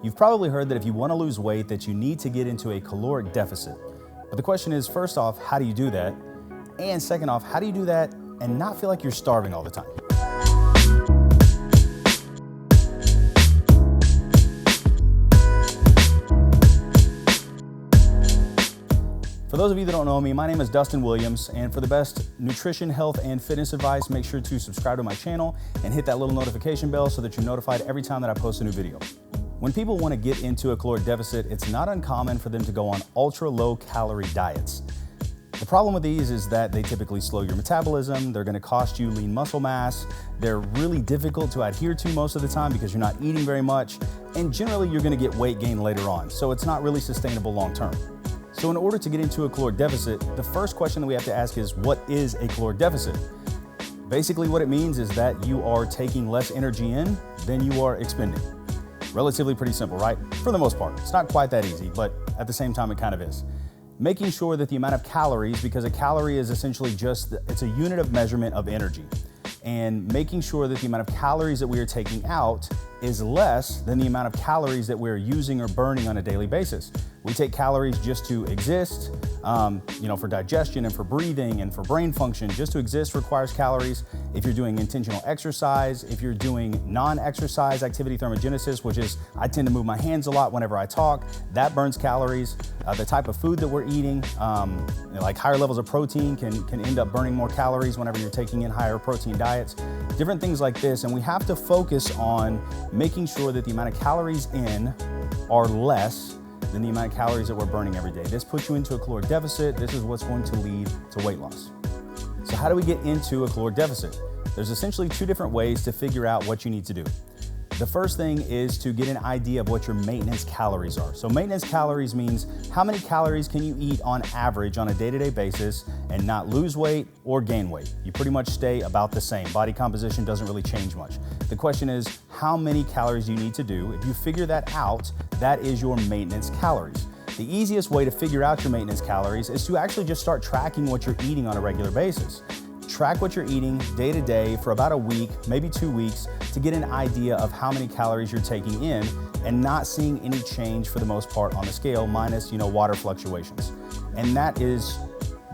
You've probably heard that if you want to lose weight that you need to get into a caloric deficit. But the question is, first off, how do you do that? And second off, how do you do that and not feel like you're starving all the time? For those of you that don't know me, my name is Dustin Williams, and for the best nutrition, health, and fitness advice, make sure to subscribe to my channel and hit that little notification bell so that you're notified every time that I post a new video. When people want to get into a caloric deficit, it's not uncommon for them to go on ultra low calorie diets. The problem with these is that they typically slow your metabolism, they're going to cost you lean muscle mass, they're really difficult to adhere to most of the time because you're not eating very much, and generally you're going to get weight gain later on, so it's not really sustainable long term. So in order to get into a caloric deficit, the first question that we have to ask is, what is a caloric deficit? Basically what it means is that you are taking less energy in than you are expending. Relatively pretty simple, right? For the most part. It's not quite that easy, but at the same time it kind of is. Making sure that the amount of calories, because a calorie is essentially it's a unit of measurement of energy, and making sure that the amount of calories that we are taking out is less than the amount of calories that we're using or burning on a daily basis. We take calories just to exist, for digestion and for breathing and for brain function. Just to exist requires calories. If you're doing intentional exercise, if you're doing non-exercise activity thermogenesis, which is I tend to move my hands a lot whenever I talk, that burns calories. The type of food that we're eating, like higher levels of protein can end up burning more calories whenever you're taking in higher protein diets, different things like this. And we have to focus on making sure that the amount of calories in are less than the amount of calories that we're burning every day. This puts you into a caloric deficit. This is what's going to lead to weight loss. So how do we get into a caloric deficit? There's essentially two different ways to figure out what you need to do. The first thing is to get an idea of what your maintenance calories are. So maintenance calories means how many calories can you eat on average on a day-to-day basis and not lose weight or gain weight. You pretty much stay about the same. Body composition doesn't really change much. The question is, how many calories do you need to do? If you figure that out, that is your maintenance calories. The easiest way to figure out your maintenance calories is to actually just start tracking what you're eating on a regular basis. Track what you're eating day to day for about a week, maybe 2 weeks, to get an idea of how many calories you're taking in and not seeing any change for the most part on the scale, minus, water fluctuations. And that is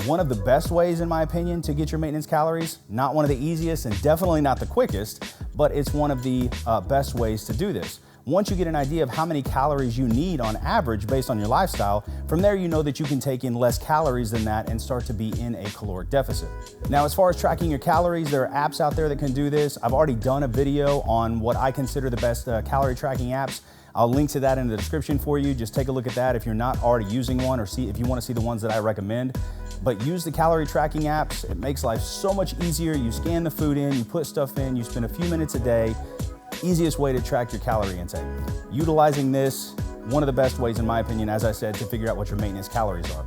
one of the best ways, in my opinion, to get your maintenance calories. Not one of the easiest and definitely not the quickest, but it's one of the best ways to do this. Once you get an idea of how many calories you need on average based on your lifestyle, from there you know that you can take in less calories than that and start to be in a caloric deficit. Now, as far as tracking your calories, there are apps out there that can do this. I've already done a video on what I consider the best calorie tracking apps. I'll link to that in the description for you. Just take a look at that if you're not already using one, or if you want to see the ones that I recommend. But use the calorie tracking apps. It makes life so much easier. You scan the food in, you put stuff in, you spend a few minutes a day. Easiest way to track your calorie intake. Utilizing this, one of the best ways in my opinion, as I said, to figure out what your maintenance calories are.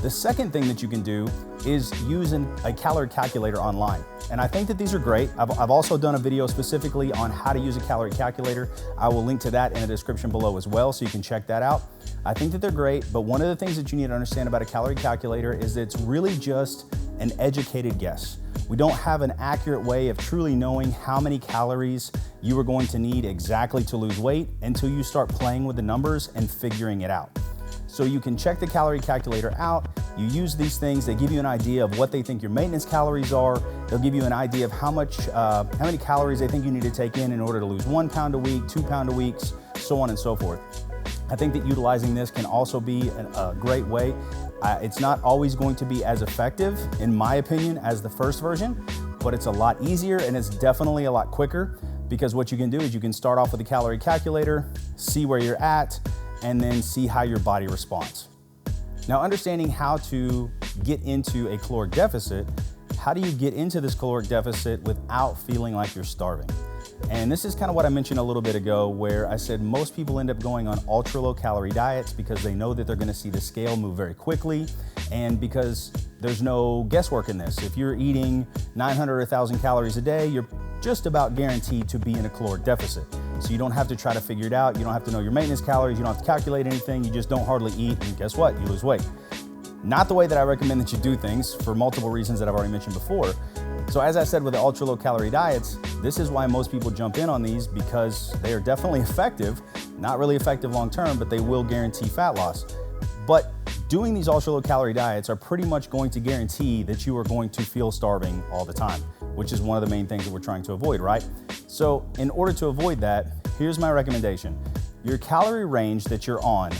The second thing that you can do is using a calorie calculator online. And I think that these are great. I've also done a video specifically on how to use a calorie calculator. I will link to that in the description below as well, so you can check that out. I think that they're great, but one of the things that you need to understand about a calorie calculator is that it's really just an educated guess. We don't have an accurate way of truly knowing how many calories you are going to need exactly to lose weight until you start playing with the numbers and figuring it out. So you can check the calorie calculator out. You use these things, they give you an idea of what they think your maintenance calories are. They'll give you an idea of how many calories they think you need to take in order to lose 1 pound a week, 2 pound a week, so on and so forth. I think that utilizing this can also be a great way. It's not always going to be as effective, in my opinion, as the first version, but it's a lot easier and it's definitely a lot quicker, because what you can do is you can start off with a calorie calculator, see where you're at, and then see how your body responds. Now, understanding how to get into a caloric deficit, how do you get into this caloric deficit without feeling like you're starving? And this is kind of what I mentioned a little bit ago, where I said most people end up going on ultra low calorie diets because they know that they're going to see the scale move very quickly, and because there's no guesswork in this. If you're eating 900 or 1,000 calories a day, you're just about guaranteed to be in a caloric deficit. So you don't have to try to figure it out. You don't have to know your maintenance calories. You don't have to calculate anything. You just don't hardly eat, and guess what? You lose weight. Not the way that I recommend that you do things, for multiple reasons that I've already mentioned before. So as I said with the ultra low calorie diets, this is why most people jump in on these, because they are definitely effective, Not really effective long term, but they will guarantee fat loss. But doing these ultra low calorie diets are pretty much going to guarantee that you are going to feel starving all the time, which is one of the main things that we're trying to avoid, right? So in order to avoid that, here's my recommendation. Your calorie range that you're on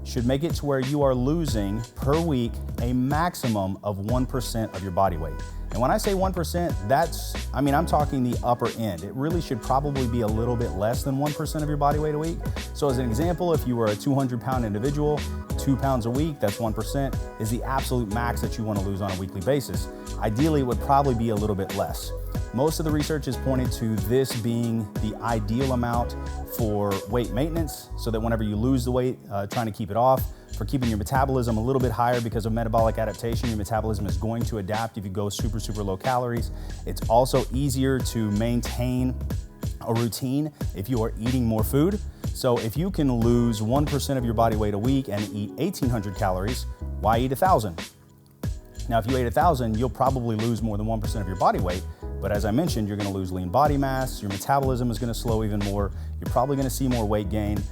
should make it to where you are losing per week a maximum of 1% of your body weight. And when I say 1%, I'm talking the upper end. It really should probably be a little bit less than 1% of your body weight a week. So as an example, if you were a 200-pound individual, 2 pounds a week, that's 1%, is the absolute max that you want to lose on a weekly basis. Ideally, it would probably be a little bit less. Most of the research is pointed to this being the ideal amount for weight maintenance, so that whenever you lose the weight, trying to keep it off, for keeping your metabolism a little bit higher because of metabolic adaptation. Your metabolism is going to adapt if you go super, super low calories. It's also easier to maintain a routine if you are eating more food. So if you can lose 1% of your body weight a week and eat 1,800 calories, why eat 1,000? Now, if you ate 1,000, you'll probably lose more than 1% of your body weight. But as I mentioned, you're gonna lose lean body mass, your metabolism is gonna slow even more, you're probably gonna see more weight gain,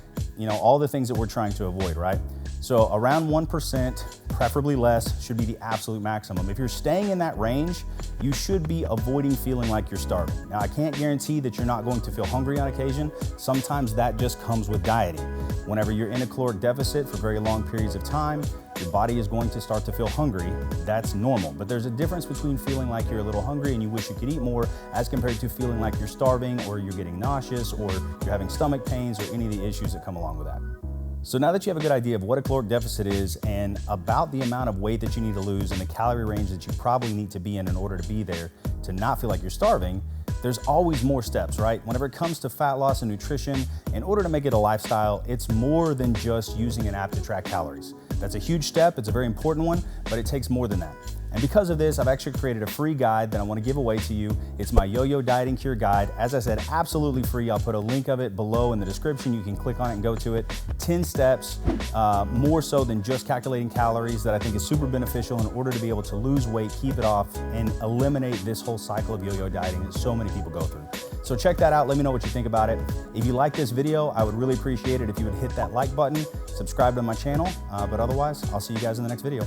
all the things that we're trying to avoid, right? So around 1%, preferably less, should be the absolute maximum. If you're staying in that range, you should be avoiding feeling like you're starving. Now, I can't guarantee that you're not going to feel hungry on occasion. Sometimes that just comes with dieting. Whenever you're in a caloric deficit for very long periods of time, your body is going to start to feel hungry. That's normal. But there's a difference between feeling like you're a little hungry and you wish you could eat more, as compared to feeling like you're starving, or you're getting nauseous, or you're having stomach pains, or any of the issues that come along with that. So now that you have a good idea of what a caloric deficit is and about the amount of weight that you need to lose and the calorie range that you probably need to be in order to be there to not feel like you're starving, there's always more steps, right? Whenever it comes to fat loss and nutrition, in order to make it a lifestyle, it's more than just using an app to track calories. That's a huge step, it's a very important one, but it takes more than that. And because of this, I've actually created a free guide that I want to give away to you. It's my Yo-Yo Dieting Cure Guide. As I said, absolutely free. I'll put a link of it below in the description. You can click on it and go to it. 10 steps, more so than just calculating calories, that I think is super beneficial in order to be able to lose weight, keep it off, and eliminate this whole cycle of yo-yo dieting that so many people go through. So check that out. Let me know what you think about it. If you like this video, I would really appreciate it if you would hit that like button, subscribe to my channel, but otherwise, I'll see you guys in the next video.